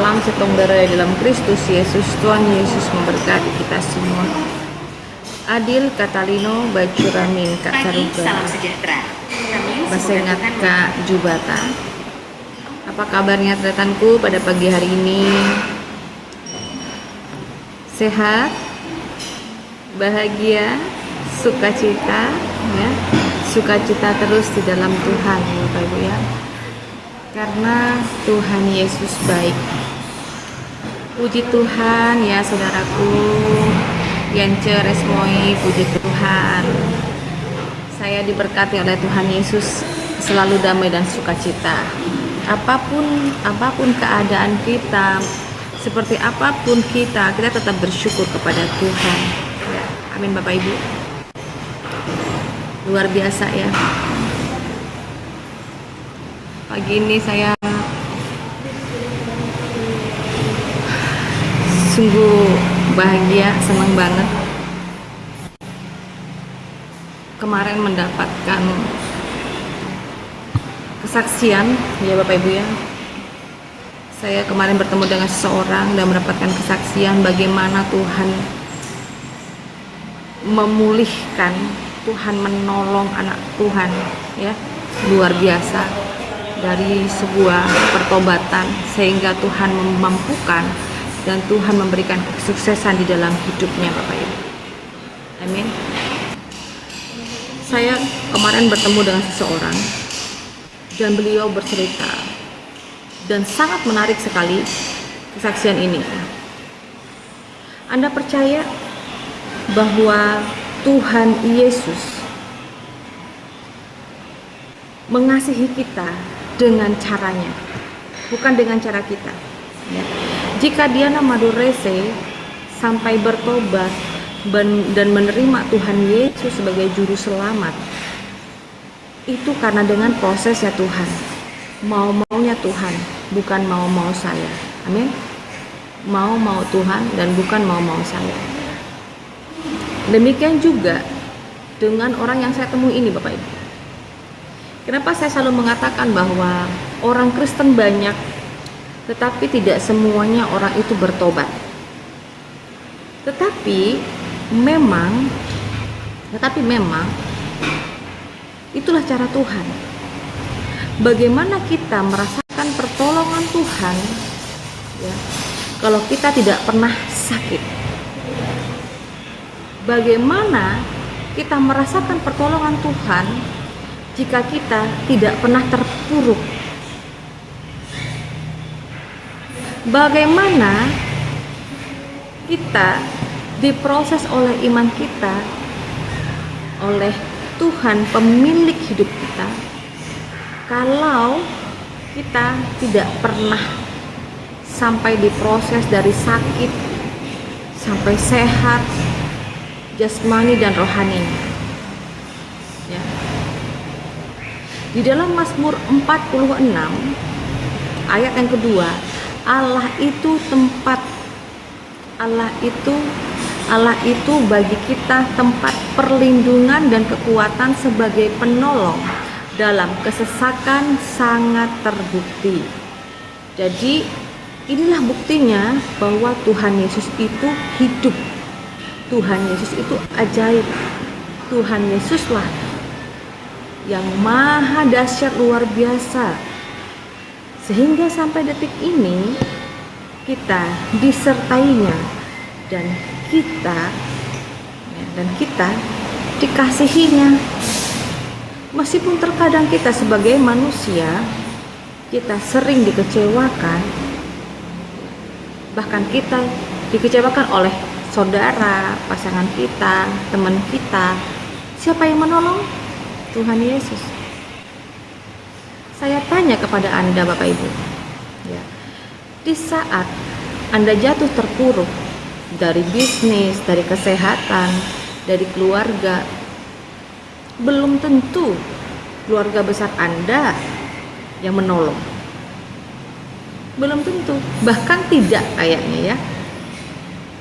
Salam sejahtera dalam Kristus Yesus. Tuhan Yesus memberkati kita semua. Adil Katalino Bacuramin Kak Caruga. Salam sejahtera. Basengat Kak Jubata. Apa kabarnya rekanku pada pagi hari ini? Sehat, bahagia, sukacita, ya. Sukacita terus di dalam Tuhan, Bapak Ibu ya. Karena Tuhan Yesus baik. Puji Tuhan ya saudaraku. Yance Resmoi, puji Tuhan. Saya diberkati oleh Tuhan Yesus, selalu damai dan sukacita. Apapun keadaan kita, seperti apapun kita tetap bersyukur kepada Tuhan. Ya, amin Bapak Ibu. Luar biasa ya. Pagi ini saya sungguh bahagia, senang banget. Kemarin mendapatkan kesaksian ya Bapak Ibu ya. Saya kemarin bertemu dengan seseorang dan mendapatkan kesaksian bagaimana Tuhan memulihkan, Tuhan menolong anak Tuhan ya, luar biasa. Dari sebuah pertobatan sehingga Tuhan memampukan dan Tuhan memberikan kesuksesan di dalam hidupnya Bapak Ibu. Amin. Saya kemarin bertemu dengan seseorang dan beliau bercerita dan sangat menarik sekali kesaksian ini. Anda percaya bahwa Tuhan Yesus mengasihi kita dengan caranya, bukan dengan cara kita ya. Jika Diana Madurese sampai bertobat dan menerima Tuhan Yesus sebagai juru selamat, itu karena dengan prosesnya Tuhan, mau-maunya Tuhan, bukan mau-mau saya. Amin. Mau Tuhan dan bukan mau saya. Demikian juga dengan orang yang saya temui ini Bapak Ibu. Kenapa saya selalu mengatakan bahwa orang Kristen banyak, tetapi tidak semuanya orang itu bertobat. Tetapi memang itulah cara Tuhan. Bagaimana kita merasakan pertolongan Tuhan ya, kalau kita tidak pernah sakit? Bagaimana kita merasakan pertolongan Tuhan jika kita tidak pernah terpuruk? Bagaimana kita diproses oleh iman kita, oleh Tuhan pemilik hidup kita, kalau kita tidak pernah sampai diproses dari sakit sampai sehat jasmani dan rohaninya ya. Di dalam Mazmur 46 ayat yang kedua, Allah itu bagi kita tempat perlindungan dan kekuatan sebagai penolong dalam kesesakan sangat terbukti. Jadi inilah buktinya bahwa Tuhan Yesus itu hidup. Tuhan Yesus itu ajaib. Tuhan Yesuslah yang maha dahsyat luar biasa, sehingga sampai detik ini kita disertainya dan kita dikasihinya. Meskipun terkadang kita sebagai manusia kita sering dikecewakan, bahkan kita dikecewakan oleh saudara, pasangan kita, teman kita. Siapa yang menolong? Tuhan Yesus. Saya tanya kepada Anda Bapak Ibu ya, di saat Anda jatuh terpuruk dari bisnis, dari kesehatan, dari keluarga, belum tentu keluarga besar Anda yang menolong. Belum tentu, bahkan tidak kayaknya ya.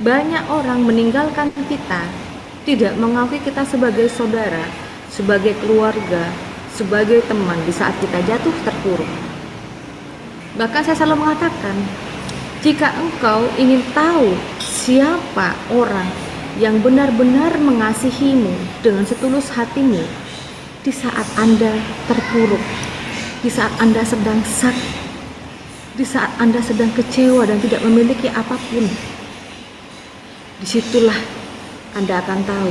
Banyak orang meninggalkan kita, tidak mengakui kita sebagai saudara, sebagai keluarga, sebagai teman di saat kita jatuh terpuruk. Bahkan saya selalu mengatakan, Jika engkau ingin tahu siapa orang yang benar-benar mengasihimu dengan setulus hatimu di saat Anda terpuruk, di saat Anda sedang sakit, di saat Anda sedang kecewa dan tidak memiliki apapun, disitulah Anda akan tahu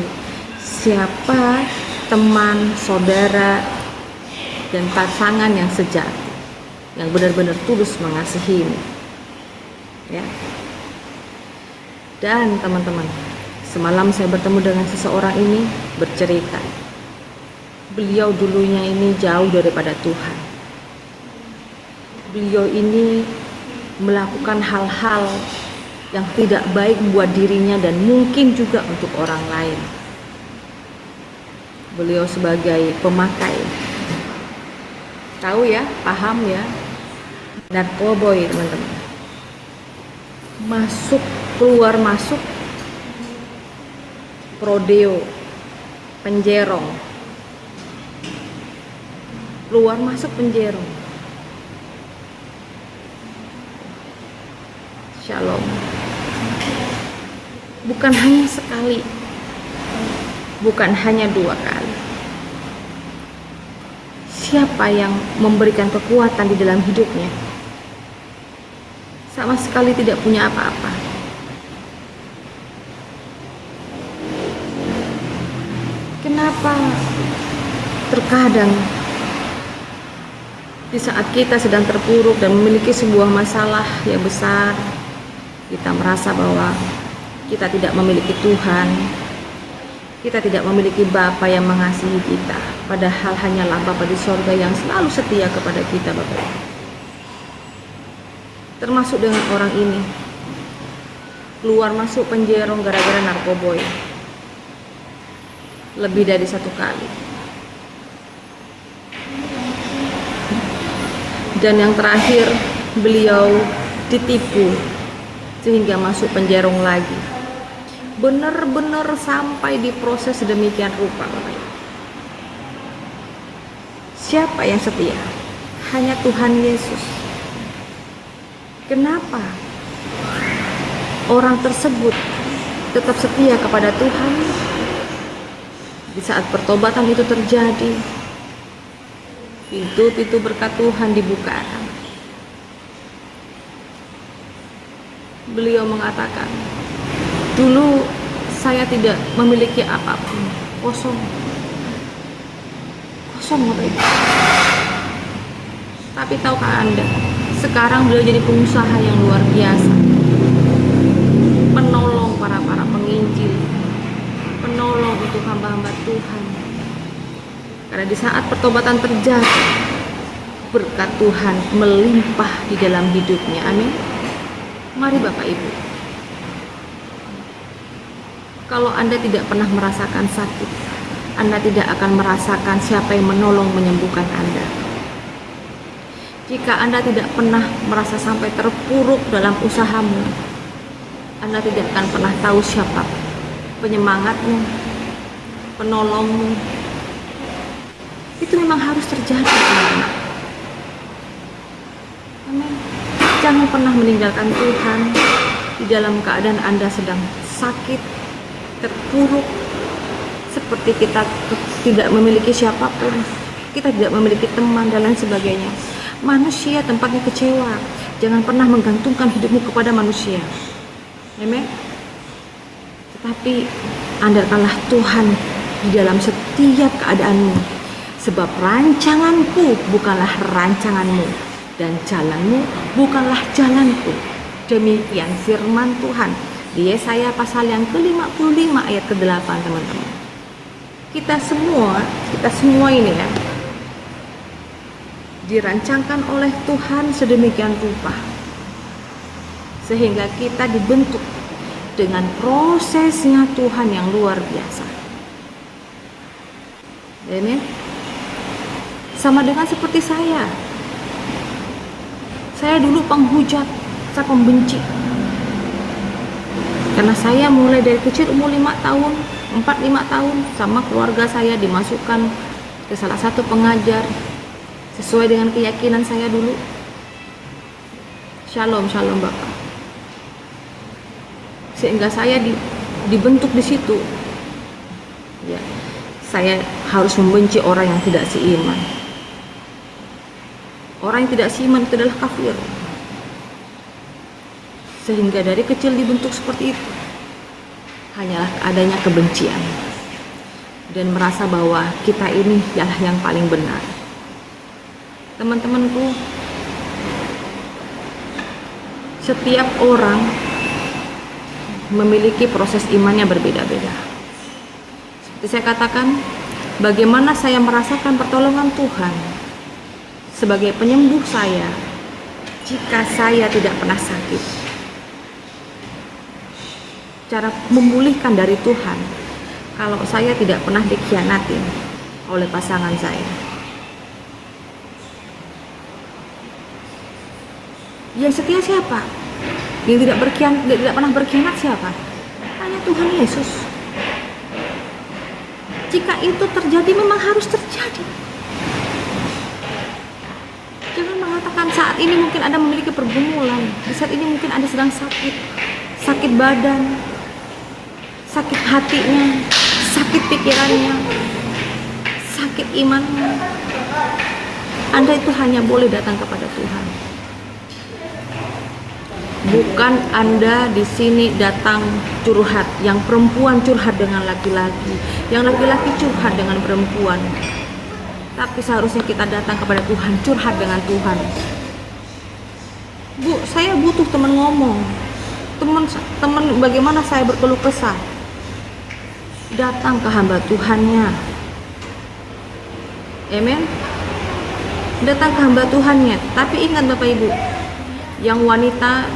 siapa teman, saudara, dan pasangan yang sejati, yang benar-benar tulus mengasihimu. Ya. Dan teman-teman, semalam saya bertemu dengan seseorang ini bercerita. Beliau dulunya ini jauh daripada Tuhan. Beliau ini melakukan hal-hal yang tidak baik buat dirinya dan mungkin juga untuk orang lain. Beliau sebagai pemakai, tahu ya, paham ya, narkoboy teman-teman. Masuk, keluar masuk, prodeo, penjerong, keluar masuk penjerong. Shalom. Bukan hanya sekali, bukan hanya 2 kali. Siapa yang memberikan kekuatan di dalam hidupnya? Sama sekali tidak punya apa-apa. Kenapa terkadang di saat kita sedang terpuruk dan memiliki sebuah masalah yang besar, kita merasa bahwa kita tidak memiliki Tuhan, kita tidak memiliki Bapa yang mengasihi kita, padahal hanyalah Bapa di sorga yang selalu setia kepada kita, Bapak. Termasuk dengan orang ini, keluar masuk penjerong gara-gara narkoboy lebih dari 1 kali. Dan yang terakhir, beliau ditipu sehingga masuk penjerong lagi. Benar-benar sampai diproses sedemikian rupa. Siapa yang setia? Hanya Tuhan Yesus. Kenapa orang tersebut tetap setia kepada Tuhan? Di saat pertobatan itu terjadi, pintu-pintu berkat Tuhan dibukakan. Beliau mengatakan, dulu saya tidak memiliki apapun, kosong Bapak Ibu. Tapi tahukah Anda, sekarang beliau jadi pengusaha yang luar biasa, penolong para penginjil, penolong untuk hamba-hamba Tuhan. Karena di saat pertobatan terjadi, berkat Tuhan melimpah di dalam hidupnya. Amin. Mari Bapak Ibu, kalau Anda tidak pernah merasakan sakit, Anda tidak akan merasakan siapa yang menolong menyembuhkan Anda. Jika Anda tidak pernah merasa sampai terpuruk dalam usahamu, Anda tidak akan pernah tahu siapa penyemangatmu, penolongmu. Itu memang harus terjadi, teman-teman. Amin. Jangan pernah meninggalkan Tuhan di dalam keadaan Anda sedang sakit, terpuruk, seperti kita tidak memiliki siapapun, kita tidak memiliki teman dan lain sebagainya. Manusia tempatnya kecewa. Jangan pernah menggantungkan hidupmu kepada manusia. Amen. Tetapi andalkanlah Tuhan di dalam setiap keadaanmu. Sebab rancanganku bukanlah rancanganmu, dan jalanmu bukanlah jalanku. Demikian firman Tuhan di Yesaya pasal yang ke-55 ayat ke-8, teman-teman. Kita semua ini ya, dirancangkan oleh Tuhan sedemikian rupa sehingga kita dibentuk dengan prosesnya Tuhan yang luar biasa. Amin. Sama dengan seperti saya dulu penghujat, saya pembenci, karena saya mulai dari kecil umur 5 tahun 4-5 tahun sama keluarga saya dimasukkan ke salah satu pengajar sesuai dengan keyakinan saya dulu. Shalom Bapak. sehingga saya dibentuk di situ. Ya, saya harus membenci orang yang tidak seiman. Orang yang tidak seiman itu adalah kafir. Sehingga dari kecil dibentuk seperti itu. Hanyalah adanya kebencian dan merasa bahwa kita ini adalah yang paling benar. Teman-temanku, setiap orang memiliki proses imannya berbeda-beda. Seperti saya katakan, bagaimana saya merasakan pertolongan Tuhan sebagai penyembuh saya jika saya tidak pernah sakit. Cara memulihkan dari Tuhan kalau saya tidak pernah dikhianati oleh pasangan saya. Yang setia siapa? Yang tidak pernah berkhianat siapa? Hanya Tuhan Yesus. Jika itu terjadi, memang harus terjadi. Jangan mengatakan saat ini mungkin Anda memiliki pergumulan, di saat ini mungkin Anda sedang sakit badan, sakit hatinya, sakit pikirannya, sakit imannya. Anda itu hanya boleh datang kepada Tuhan. Bukan Anda di sini datang curhat, yang perempuan curhat dengan laki-laki, yang laki-laki curhat dengan perempuan. Tapi seharusnya kita datang kepada Tuhan, curhat dengan Tuhan. Bu, saya butuh teman ngomong. Teman bagaimana saya berkeluh kesah. Datang ke hamba Tuhannya. Amen. Datang ke hamba Tuhannya. Tapi ingat Bapak Ibu, yang wanita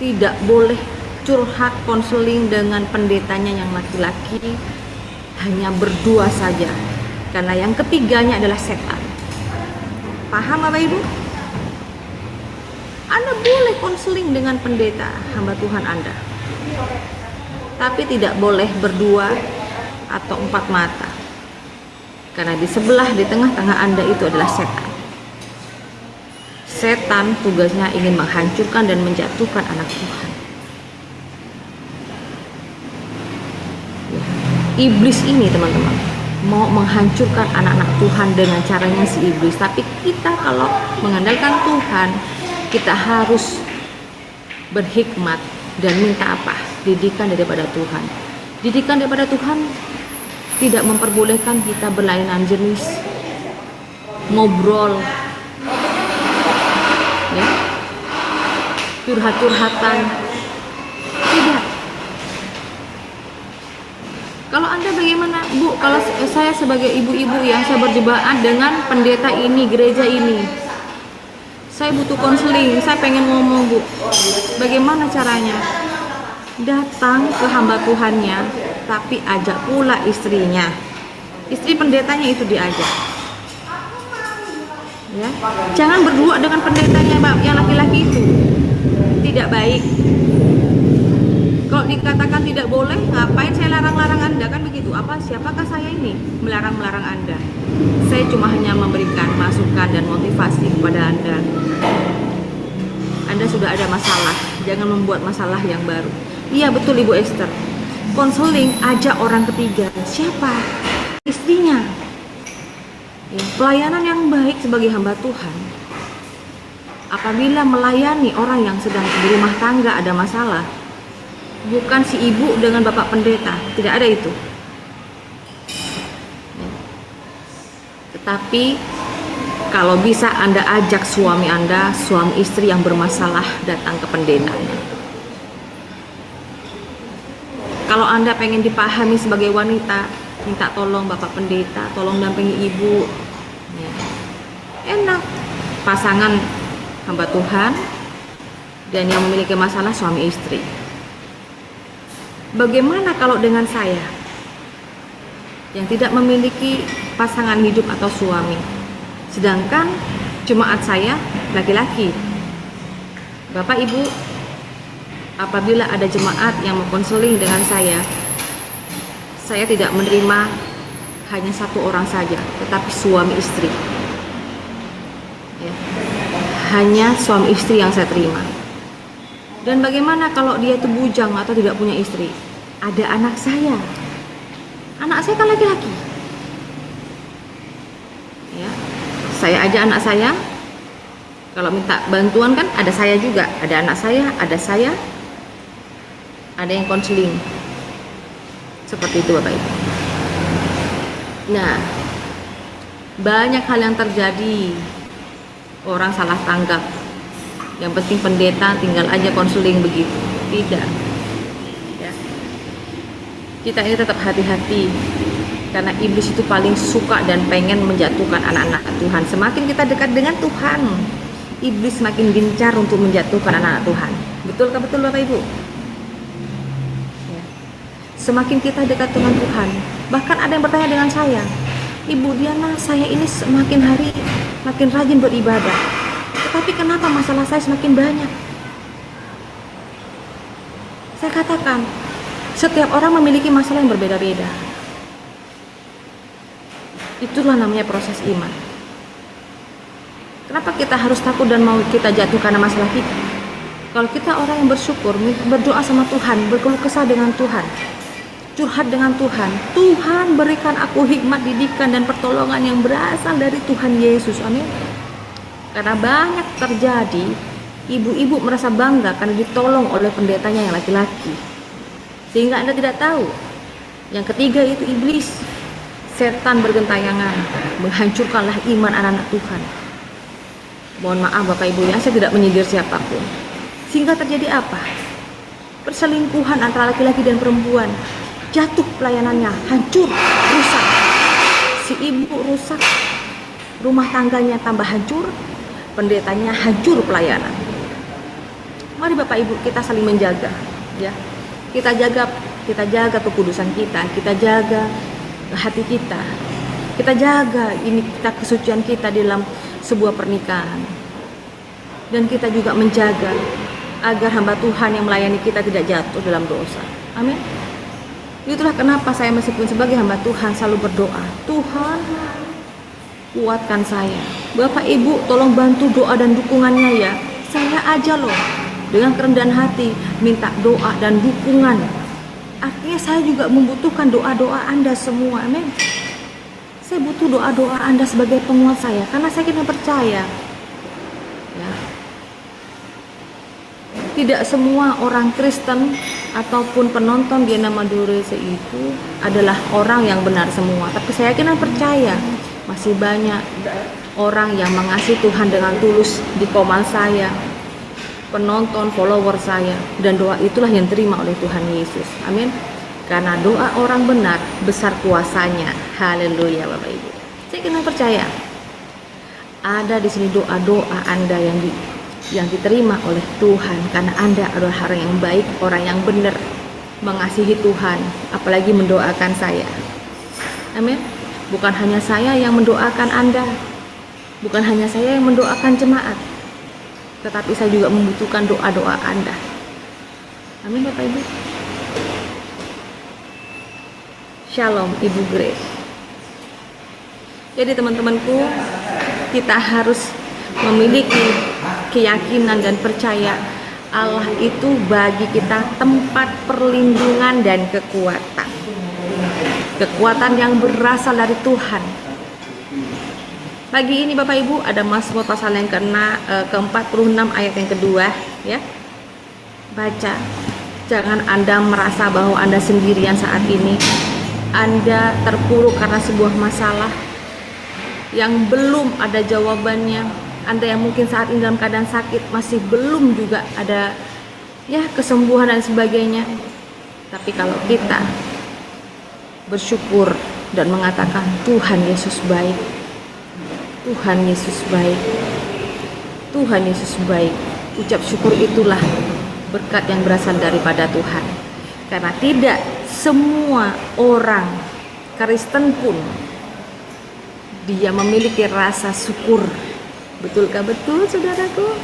tidak boleh curhat konseling dengan pendetanya yang laki-laki, hanya berdua saja, karena yang ketiganya adalah setan. Paham Bapak Ibu? Anda boleh konseling dengan pendeta hamba Tuhan Anda, tapi tidak boleh berdua atau empat mata, karena di sebelah, di tengah-tengah Anda itu adalah setan. Setan tugasnya ingin menghancurkan dan menjatuhkan anak Tuhan. Ya. Iblis ini teman-teman mau menghancurkan anak-anak Tuhan dengan caranya si iblis. Tapi kita kalau mengandalkan Tuhan, kita harus berhikmat dan minta apa? Didikan daripada Tuhan. Didikan daripada Tuhan tidak memperbolehkan kita berlainan jenis, ngobrol, ya, curhat-curhatan, tidak. Kalau Anda bagaimana, Bu? Kalau saya sebagai ibu-ibu yang saya berjebaan dengan pendeta ini, gereja ini, saya butuh konseling, saya pengen ngomong, Bu. Bagaimana caranya? Datang ke hamba Tuhannya, tapi ajak pula istrinya. Istri pendetanya itu diajak. Ya, jangan berdua dengan pendetanya yang laki-laki itu, tidak baik. Kalau dikatakan tidak boleh, ngapain saya larang-larang Anda, kan begitu? Siapakah saya ini melarang-larang Anda? Saya cuma hanya memberikan masukan dan motivasi kepada Anda. Anda sudah ada masalah, jangan membuat masalah yang baru. Iya betul Ibu Esther, konseling ajak orang ketiga. Siapa? Istrinya. Ya, pelayanan yang baik sebagai hamba Tuhan, apabila melayani orang yang sedang berumah tangga ada masalah, bukan si ibu dengan bapak pendeta, tidak ada itu. Ya. Tetapi kalau bisa Anda ajak suami Anda, suami istri yang bermasalah datang ke pendetanya. Kalau Anda pengen dipahami sebagai wanita, minta tolong bapak pendeta, tolong dampingi ibu. Ya. Enak. Pasangan hamba Tuhan dan yang memiliki masalah suami istri. Bagaimana kalau dengan saya yang tidak memiliki pasangan hidup atau suami, sedangkan jemaat saya laki-laki? Bapak Ibu, apabila ada jemaat yang mengkonseling dengan saya tidak menerima hanya satu orang saja, tetapi suami istri. Ya. Hanya suami istri yang saya terima. Dan bagaimana kalau dia itu bujang atau tidak punya istri? Ada anak saya kan laki-laki, ya. Saya aja anak saya kalau minta bantuan kan ada saya juga, ada anak saya, ada yang konseling seperti itu Bapak Ibu. Nah, banyak hal yang terjadi, orang salah tanggap. Yang penting pendeta tinggal aja konseling begitu. Tidak. Ya. Kita ini tetap hati-hati karena iblis itu paling suka dan pengen menjatuhkan anak-anak Tuhan. Semakin kita dekat dengan Tuhan, iblis semakin gencar untuk menjatuhkan anak-anak Tuhan. Betulkah betul Bapak Ibu? Ya. Semakin kita dekat dengan Tuhan, bahkan ada yang bertanya dengan saya, Ibu Diana, saya ini semakin hari makin rajin beribadah, tapi kenapa masalah saya semakin banyak? Saya katakan, setiap orang memiliki masalah yang berbeda-beda. Itulah namanya proses iman. Kenapa kita harus takut dan mau kita jatuh karena masalah kita? Kalau kita orang yang bersyukur, berdoa sama Tuhan, berkeluh kesah dengan Tuhan, curhat dengan Tuhan, Tuhan berikan aku hikmat, didikan, dan pertolongan yang berasal dari Tuhan Yesus. Amin. Karena banyak terjadi, ibu-ibu merasa bangga karena ditolong oleh pendetanya yang laki-laki, sehingga Anda tidak tahu. Yang ketiga itu iblis, setan bergentayangan, menghancurkanlah iman anak-anak Tuhan. Mohon maaf Bapak Ibu ya, saya tidak menyindir siapapun. Sehingga terjadi apa? Perselingkuhan antara laki-laki dan perempuan, jatuh pelayanannya, hancur, rusak. Si ibu rusak, rumah tangganya tambah hancur, pendetanya hancur pelayanan. Mari Bapak Ibu kita saling menjaga, ya. Kita jaga kekudusan kita jaga hati kita jaga ini kita kesucian kita dalam sebuah pernikahan. Dan kita juga menjaga agar hamba Tuhan yang melayani kita tidak jatuh dalam dosa. Amin. Itulah kenapa saya meskipun sebagai hamba Tuhan selalu berdoa, Tuhan kuatkan saya. Bapak Ibu tolong bantu doa dan dukungannya ya. Saya aja loh dengan kerendahan hati minta doa dan dukungan. Artinya saya juga membutuhkan doa-doa Anda semua. Amin. Saya butuh doa-doa Anda sebagai penguat saya karena saya kena percaya ya, tidak semua orang Kristen ataupun penonton Diana Madurese itu adalah orang yang benar semua. Tapi saya kena percaya masih banyak orang yang mengasihi Tuhan dengan tulus di komen saya, penonton, follower saya, dan doa itulah yang terima oleh Tuhan Yesus. Amin. Karena doa orang benar besar kuasanya. Haleluya Bapak Ibu. Saya kena percaya ada di sini doa-doa Anda yang diterima oleh Tuhan karena Anda adalah orang yang baik, orang yang benar, mengasihi Tuhan, apalagi mendoakan saya. Amin. Bukan hanya saya yang mendoakan Anda, bukan hanya saya yang mendoakan jemaat, tetapi saya juga membutuhkan doa-doa Anda. Amin Bapak Ibu. Shalom Ibu Grace. Jadi teman-temanku, kita harus memiliki keyakinan dan percaya Allah itu bagi kita tempat perlindungan dan kekuatan. Kekuatan yang berasal dari Tuhan. Pagi ini Bapak Ibu ada Mazmur pasal yang ke-46 ayat yang kedua ya. Baca. Jangan Anda merasa bahwa Anda sendirian saat ini. Anda terpuruk karena sebuah masalah yang belum ada jawabannya. Anda yang mungkin saat ini dalam keadaan sakit masih belum juga ada ya kesembuhan dan sebagainya. Tapi kalau kita bersyukur dan mengatakan Tuhan Yesus baik, Tuhan Yesus baik, Tuhan Yesus baik, ucap syukur itulah berkat yang berasal daripada Tuhan. Karena tidak semua orang Kristen pun dia memiliki rasa syukur. Betulkah betul saudaraku?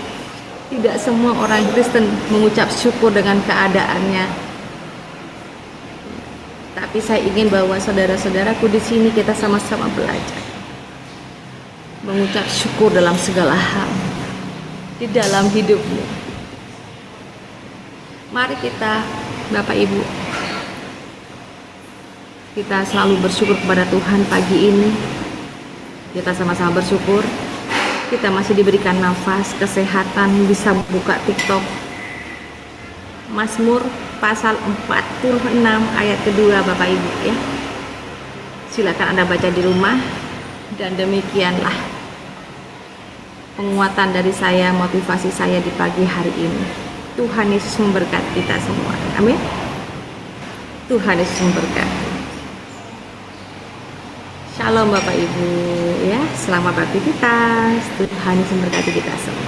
Tidak semua orang Kristen mengucap syukur dengan keadaannya. Tapi saya ingin bahwa saudara-saudaraku di sini kita sama-sama belajar mengucap syukur dalam segala hal di dalam hidupmu. Mari kita, Bapak Ibu, kita selalu bersyukur kepada Tuhan pagi ini. Kita sama-sama bersyukur kita masih diberikan nafas, kesehatan, bisa buka TikTok. Mazmur pasal 46 ayat kedua, Bapak Ibu ya. Silakan Anda baca di rumah. Dan demikianlah penguatan dari saya, motivasi saya di pagi hari ini. Tuhan Yesus memberkati kita semua. Amin. Tuhan Yesus memberkati. Shalom Bapak Ibu ya, selamat beraktivitas. Tuhan Yesus memberkati kita semua.